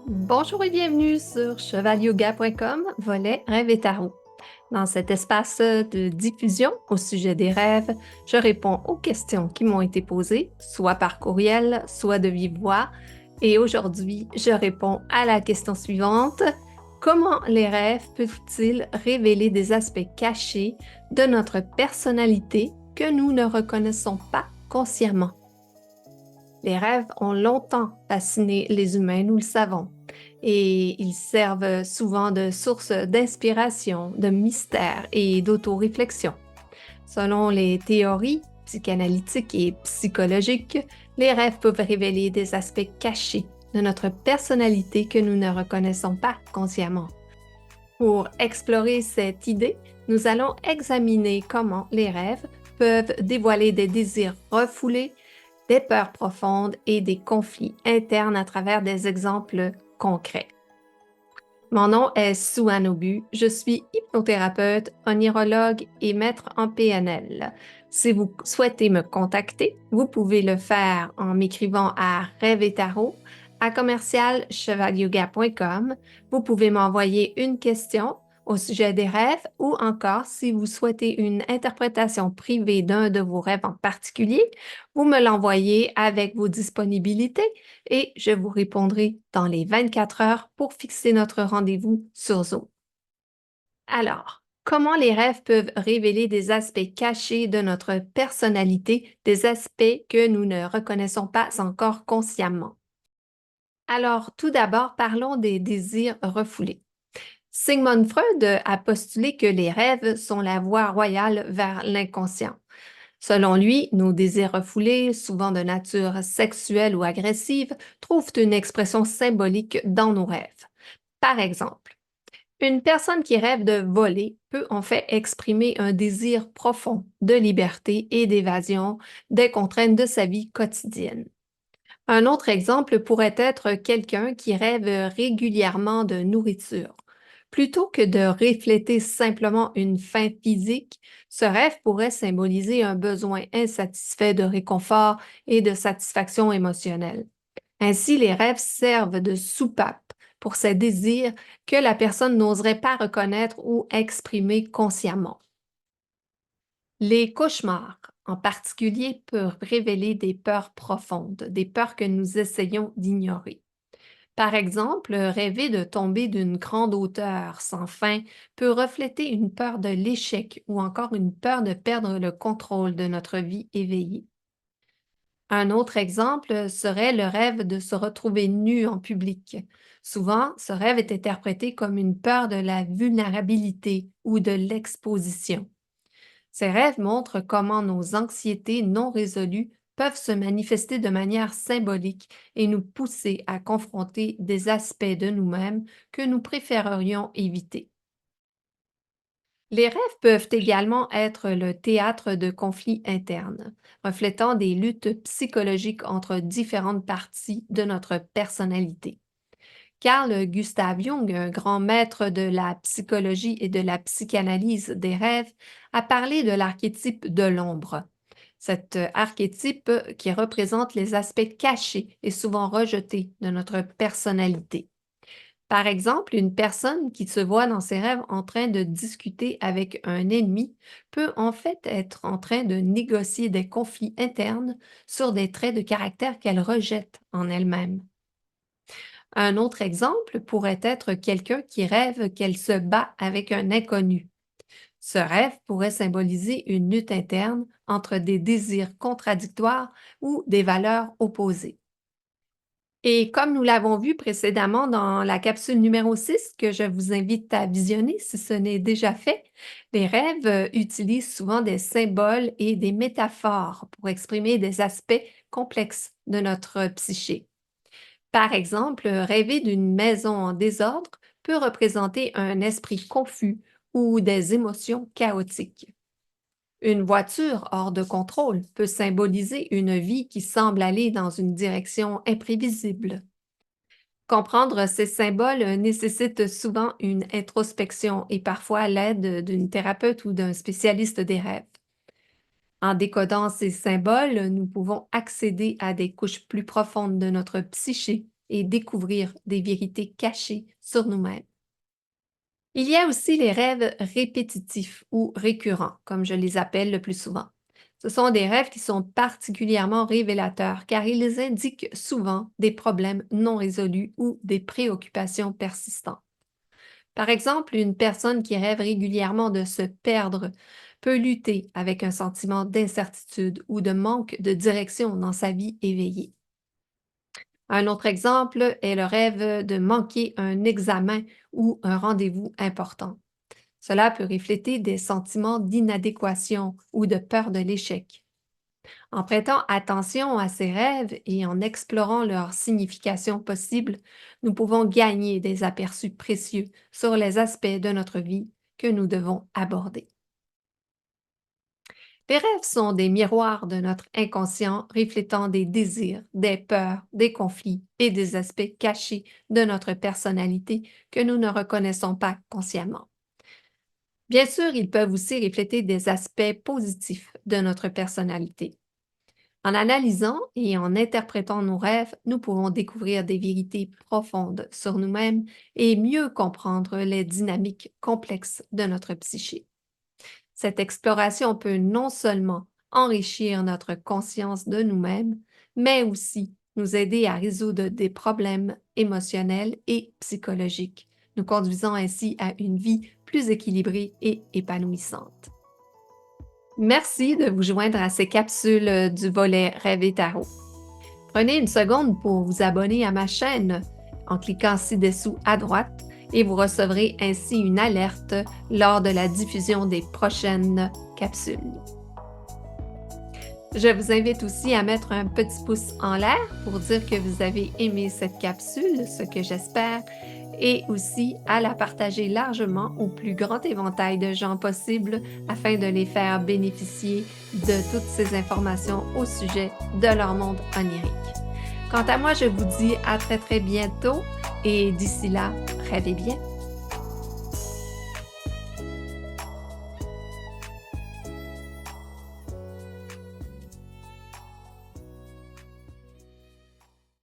Bonjour et bienvenue sur chevalyoga.com, volet Rêve et Tarot. Dans cet espace de diffusion au sujet des rêves, je réponds aux questions qui m'ont été posées, soit par courriel, soit de vive voix. Et aujourd'hui, je réponds à la question suivante. Comment les rêves peuvent-ils révéler des aspects cachés de notre personnalité que nous ne reconnaissons pas consciemment? Les rêves ont longtemps fasciné les humains, nous le savons, et ils servent souvent de source d'inspiration, de mystère et d'autoréflexion. Selon les théories psychanalytiques et psychologiques, les rêves peuvent révéler des aspects cachés de notre personnalité que nous ne reconnaissons pas consciemment. Pour explorer cette idée, nous allons examiner comment les rêves peuvent dévoiler des désirs refoulés, des peurs profondes et des conflits internes à travers des exemples concrets. Mon nom est Sue Anogu, je suis hypnothérapeute, onirologue et maître en PNL. Si vous souhaitez me contacter, vous pouvez le faire en m'écrivant à Rêve et Tarot à commercialchevalyoga.com. Vous pouvez m'envoyer une question au sujet des rêves ou encore si vous souhaitez une interprétation privée d'un de vos rêves en particulier, vous me l'envoyez avec vos disponibilités et je vous répondrai dans les 24 heures pour fixer notre rendez-vous sur Zoom. Alors, comment les rêves peuvent révéler des aspects cachés de notre personnalité, des aspects que nous ne reconnaissons pas encore consciemment? Alors, tout d'abord, parlons des désirs refoulés. Sigmund Freud a postulé que les rêves sont la voie royale vers l'inconscient. Selon lui, nos désirs refoulés, souvent de nature sexuelle ou agressive, trouvent une expression symbolique dans nos rêves. Par exemple, une personne qui rêve de voler peut en fait exprimer un désir profond de liberté et d'évasion des contraintes de sa vie quotidienne. Un autre exemple pourrait être quelqu'un qui rêve régulièrement de nourriture. Plutôt que de refléter simplement une faim physique, ce rêve pourrait symboliser un besoin insatisfait de réconfort et de satisfaction émotionnelle. Ainsi, les rêves servent de soupape pour ces désirs que la personne n'oserait pas reconnaître ou exprimer consciemment. Les cauchemars, en particulier, peuvent révéler des peurs profondes, des peurs que nous essayons d'ignorer. Par exemple, rêver de tomber d'une grande hauteur sans fin peut refléter une peur de l'échec ou encore une peur de perdre le contrôle de notre vie éveillée. Un autre exemple serait le rêve de se retrouver nu en public. Souvent, ce rêve est interprété comme une peur de la vulnérabilité ou de l'exposition. Ces rêves montrent comment nos anxiétés non résolues peuvent se manifester de manière symbolique et nous pousser à confronter des aspects de nous-mêmes que nous préférerions éviter. Les rêves peuvent également être le théâtre de conflits internes, reflétant des luttes psychologiques entre différentes parties de notre personnalité. Carl Gustav Jung, un grand maître de la psychologie et de la psychanalyse des rêves, a parlé de l'archétype de l'ombre. Cet archétype qui représente les aspects cachés et souvent rejetés de notre personnalité. Par exemple, une personne qui se voit dans ses rêves en train de discuter avec un ennemi peut en fait être en train de négocier des conflits internes sur des traits de caractère qu'elle rejette en elle-même. Un autre exemple pourrait être quelqu'un qui rêve qu'elle se bat avec un inconnu. Ce rêve pourrait symboliser une lutte interne entre des désirs contradictoires ou des valeurs opposées. Et comme nous l'avons vu précédemment dans la capsule numéro 6 que je vous invite à visionner si ce n'est déjà fait, les rêves utilisent souvent des symboles et des métaphores pour exprimer des aspects complexes de notre psyché. Par exemple, rêver d'une maison en désordre peut représenter un esprit confus ou des émotions chaotiques. Une voiture hors de contrôle peut symboliser une vie qui semble aller dans une direction imprévisible. Comprendre ces symboles nécessite souvent une introspection et parfois l'aide d'une thérapeute ou d'un spécialiste des rêves. En décodant ces symboles, nous pouvons accéder à des couches plus profondes de notre psyché et découvrir des vérités cachées sur nous-mêmes. Il y a aussi les rêves répétitifs ou récurrents, comme je les appelle le plus souvent. Ce sont des rêves qui sont particulièrement révélateurs car ils indiquent souvent des problèmes non résolus ou des préoccupations persistantes. Par exemple, une personne qui rêve régulièrement de se perdre peut lutter avec un sentiment d'incertitude ou de manque de direction dans sa vie éveillée. Un autre exemple est le rêve de manquer un examen ou un rendez-vous important. Cela peut refléter des sentiments d'inadéquation ou de peur de l'échec. En prêtant attention à ces rêves et en explorant leur signification possible, nous pouvons gagner des aperçus précieux sur les aspects de notre vie que nous devons aborder. Les rêves sont des miroirs de notre inconscient reflétant des désirs, des peurs, des conflits et des aspects cachés de notre personnalité que nous ne reconnaissons pas consciemment. Bien sûr, ils peuvent aussi refléter des aspects positifs de notre personnalité. En analysant et en interprétant nos rêves, nous pouvons découvrir des vérités profondes sur nous-mêmes et mieux comprendre les dynamiques complexes de notre psyché. Cette exploration peut non seulement enrichir notre conscience de nous-mêmes, mais aussi nous aider à résoudre des problèmes émotionnels et psychologiques, nous conduisant ainsi à une vie plus équilibrée et épanouissante. Merci de vous joindre à ces capsules du volet Rêve et Tarot. Prenez une seconde pour vous abonner à ma chaîne en cliquant ci-dessous à droite et vous recevrez ainsi une alerte lors de la diffusion des prochaines capsules. Je vous invite aussi à mettre un petit pouce en l'air pour dire que vous avez aimé cette capsule, ce que j'espère, et aussi à la partager largement au plus grand éventail de gens possible afin de les faire bénéficier de toutes ces informations au sujet de leur monde onirique. Quant à moi, je vous dis à très très bientôt et d'ici là, rêvez bien.